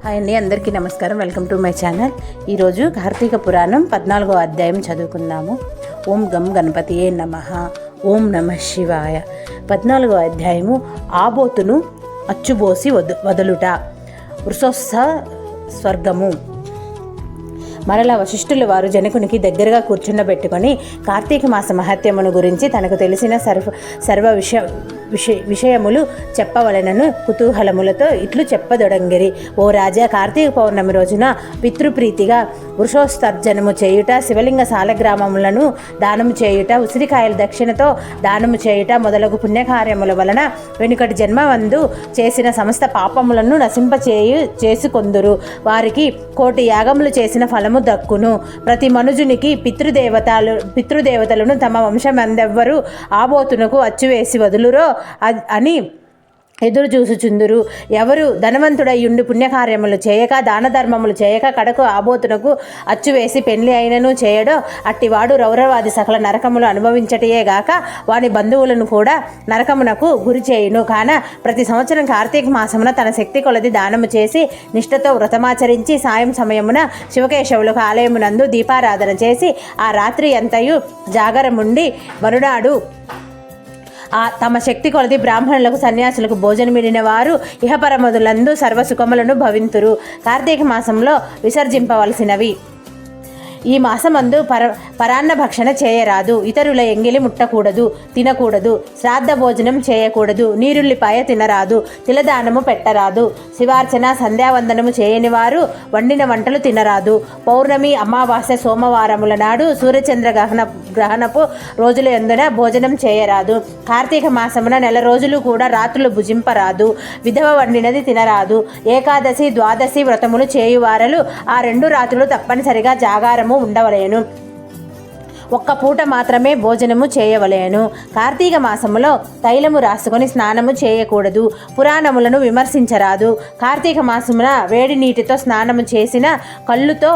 Hi అండి, అందరికీ నమస్కారం. Welcome to my channel. ఈరోజు కార్తీక పురాణం 14వ అధ్యాయం చదువుకుందాము. ఓం గం గణపతియే నమః. ఓం నమః శివాయ. 14వ అధ్యాయము ఆబోతును అచ్చుబోసి వదులుట. వృషోత్స స్వర్గము. మరలా వశిష్ఠుల వారు జనకునికి దగ్గరగా కూర్చుండబెట్టుకొని కార్తీక మాస మహత్యమును గురించి తనకు తెలిసిన సర్వ విషయములు చెప్పవలెనను కుతూహలములతో ఇట్లు చెప్పదొడంగిరి. ఓ రాజా, కార్తీక పౌర్ణమి రోజున పితృప్రీతిగా వృషోస్తర్జనము చేయుట, శివలింగ సాలగ్రామములను దానము చేయుట, ఉసిరికాయల దక్షిణతో దానము చేయుట మొదలగు పుణ్యకార్యముల వలన వెనుకటి జన్మవందు చేసిన సమస్త పాపములను చేసుకొందురు. వారికి 1,000,000 యాగములు చేసిన ఫలము దక్కును. ప్రతి మనుజునికి పితృదేవతలను తమ వంశమందెవ్వరు ఆబోతునకు అచ్చువేసి వదులురో అని ఎదురు చూసుచుందురు. ఎవరు ధనవంతుడయ్యుండి పుణ్యకార్యములు చేయక దాన ధర్మములు చేయక కడకు ఆబోతునకు అచ్చువేసి పెళ్లి అయినను చేయడో అట్టివాడు రౌరవాది సకల నరకములు అనుభవించటయేగాక వాని బంధువులను కూడా నరకమునకు గురి చేయును. కాన ప్రతి సంవత్సరం కార్తీక మాసమున తన శక్తి కొలది దానము చేసి నిష్ఠతో వ్రతమాచరించి సాయం సమయమున శివకేశవులకు ఆలయమునందు దీపారాధన చేసి ఆ రాత్రి అంతయు జాగరముండి మరునాడు తమ శక్తి కొలది బ్రాహ్మణులకు సన్యాసులకు భోజనమిడిన వారు ఇహపరమదులందు సర్వసుఖములను భవింతురు. కార్తీక మాసంలో విసర్జింపవలసినవి: ఈ మాసమందు పరాన్న భక్షణ చేయరాదు, ఇతరుల ఎంగిలి ముట్టకూడదు, తినకూడదు, శ్రాద్ధ భోజనం చేయకూడదు, నీరుల్లిపాయ తినరాదు, తిలదానము పెట్టరాదు, శివార్చన సంధ్యావందనము చేయని వారు వండిన వంటలు తినరాదు, పౌర్ణమి అమావాస్య సోమవారముల నాడు సూర్యచంద్ర గ్రహణపు రోజుల యందున భోజనం చేయరాదు, కార్తీక మాసమున 1 రోజులు కూడా రాత్రులు భుజింపరాదు, విధవ వండినది తినరాదు, ఏకాదశి ద్వాదశి వ్రతములు చేయువారలు ఆ 2 రాత్రులు తప్పనిసరిగా జాగారము ఉండవలేను, ఒక్క పూట మాత్రమే భోజనము చేయవలేను. కార్తీక మాసములో తైలము రాసుకొని స్నానము చేయకూడదు, పురాణములను విమర్శించరాదు. కార్తీక మాసమున వేడి నీటితో స్నానము చేసిన కళ్ళుతో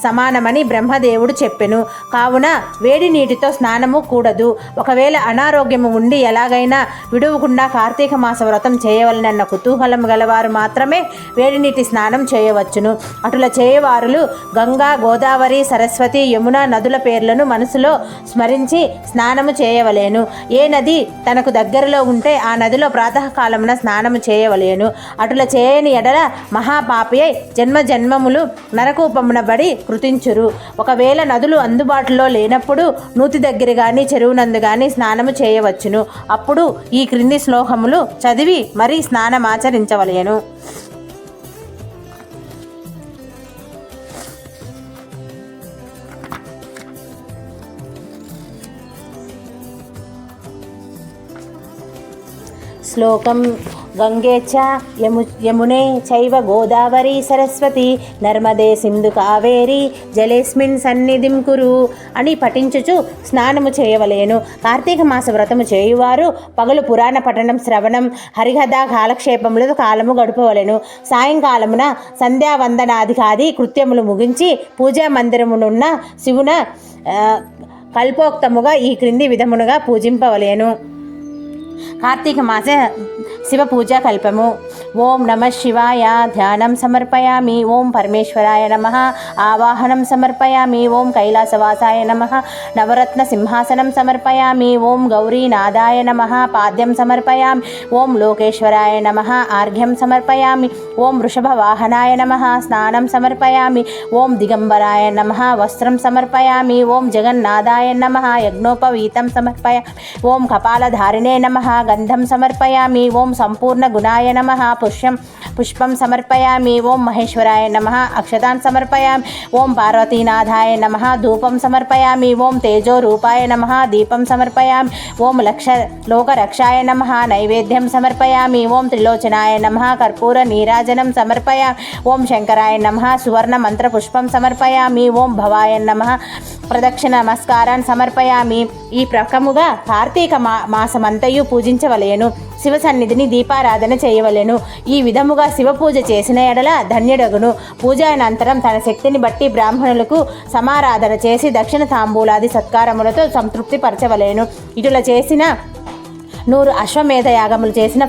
సమానమని బ్రహ్మదేవుడు చెప్పెను. కావున వేడి నీటితో స్నానము కూడదు. ఒకవేళ అనారోగ్యము ఉండి ఎలాగైనా విడువకుండా కార్తీక మాస వ్రతం చేయవలనన్న కుతూహలం గలవారు మాత్రమే వేడి నీటి స్నానం చేయవచ్చును. అటుల చేయవారులు గంగా, గోదావరి, సరస్వతి, యమున నదుల పేర్లను మనసులో స్మరించి స్నానము చేయవలేను. ఏ నది తనకు దగ్గరలో ఉంటే ఆ నదిలో ప్రాతకాలమున స్నానము చేయవలేను. అటుల చేయని ఎడల మహాపాపి అయి జన్మములు నరకూపమున బడి కృతించురు. ఒకవేళ నదులు అందుబాటులో లేనప్పుడు నూతి దగ్గర కానీ చెరువునందు కానీ స్నానము చేయవచ్చును. అప్పుడు ఈ క్రింది శ్లోకములు చదివి మరీ స్నానమాచరించవలేను. శ్లోకం: గంగే చ యమునే చైవ గోదావరి సరస్వతి నర్మదే సింధు కావేరి జలేస్మిన్ సన్నిధిం కురు అని పఠించుచు స్నానము చేయవలేను. కార్తీక మాస వ్రతము చేయువారు పగలు పురాణ పఠనం, శ్రవణం, హరిహద కాలక్షేపములతో కాలము గడుపవలెను. సాయంకాలమున సంధ్యావందనాదికాది కృత్యములు ముగించి పూజా మందిరమునున్న శివున కల్పోక్తముగా ఈ క్రింది విధమునుగా పూజింపవలేను. కార్తీక మాస శివ పూజా కల్పము. ఓం నమః శివాయ ధ్యానం సమర్పయామి. ఓం పరమేశ్వరాయ నమః ఆవాహనం సమర్పయామి. ఓం కైలాసవాసాయ నమః నవరత్న సింహాసనం సమర్పయామి. ఓం గౌరీనాథాయ నమః పాద్యం సమర్పయామి. ఓం లోకేశ్వరాయ నమః ఆర్ఘ్యం సమర్పయామి. ఓం వృషభవాహనాయ నమః స్నానం సమర్పయామి. ఓం దిగంబరాయ నమః వస్త్రం సమర్పయామి. ఓం జగన్నాథాయ నమః యజ్ఞోపవీతం సమర్పయామి. ఓం కపాలధారిణే నమః గంధం సమర్పయామి. ఓం సంపూర్ణ గుణాయ నమః పుష్పం సమర్పయామి. ఓం మహేశ్వరాయ నమః అక్షతాన్ సమర్పయామి. ఓం పార్వతీనాథాయ నమః ధూపం సమర్పయామి. ఓం తేజోరూపాయ నమః దీపం సమర్పయామి. ఓం లోకరక్షాయ నమః నైవేద్యం సమర్పయామి. ఓం త్రిలోచనాయ నమః కర్పూర నీరాజనం సమర్పయామి. ఓం శంకరాయ నమః సువర్ణ మంత్ర పుష్పం సమర్పయామి. ఓం భవాయ నమః ప్రదక్షిణ నమస్కారాన్ని సమర్పయామి. ఈ ప్రకముగా కార్తీక మాసమంతయు పూజించవలేను. శివ సన్నిధిని దీపారాధన చేయవలెను. ఈ విధముగా శివ పూజ చేసిన ఎడల ధన్యుడగును. పూజానంతరం తన శక్తిని బట్టి బ్రాహ్మణులకు సమారాధన చేసి దక్షిణ తాంబూలాది సత్కారములతో సంతృప్తి పరచవలేను. ఇటుల చేసిన 100 అశ్వమేధ యాగములు చేసిన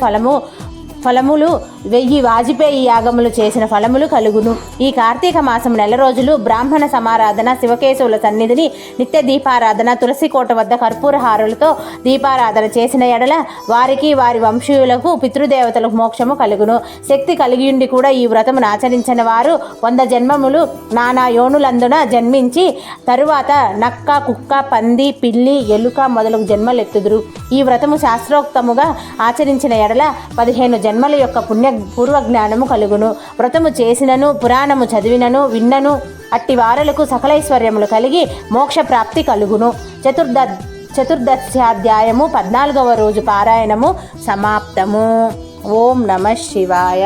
ఫలములు 1000 వాజపేయి యాగములు చేసిన ఫలములు కలుగును. ఈ కార్తీక మాసం నెల రోజులు బ్రాహ్మణ సమారాధన, శివకేశవుల సన్నిధిని నిత్య దీపారాధన, తులసి కోట వద్ద కర్పూర హారులతో దీపారాధన చేసిన ఎడల వారికి వారి వంశీయులకు పితృదేవతలకు మోక్షము కలుగును. శక్తి కలిగియుండి కూడా ఈ వ్రతమును ఆచరించిన వారు 100 జన్మములు నానా యోనులందున జన్మించి తరువాత నక్క, కుక్క, పంది, పిల్లి, ఎలుక మొదలగు జన్మలెత్తుదురు. ఈ వ్రతము శాస్త్రోక్తముగా ఆచరించిన ఎడల 15 జన్మల యొక్క పూర్వజ్ఞానము కలుగును. వ్రతము చేసినను, పురాణము చదివినను, విన్నను అట్టి వారలకు సకలైశ్వర్యములు కలిగి మోక్ష ప్రాప్తి కలుగును. చతుర్దశాధ్యాయము 14వ రోజు పారాయణము సమాప్తము. ఓం నమః శివాయ.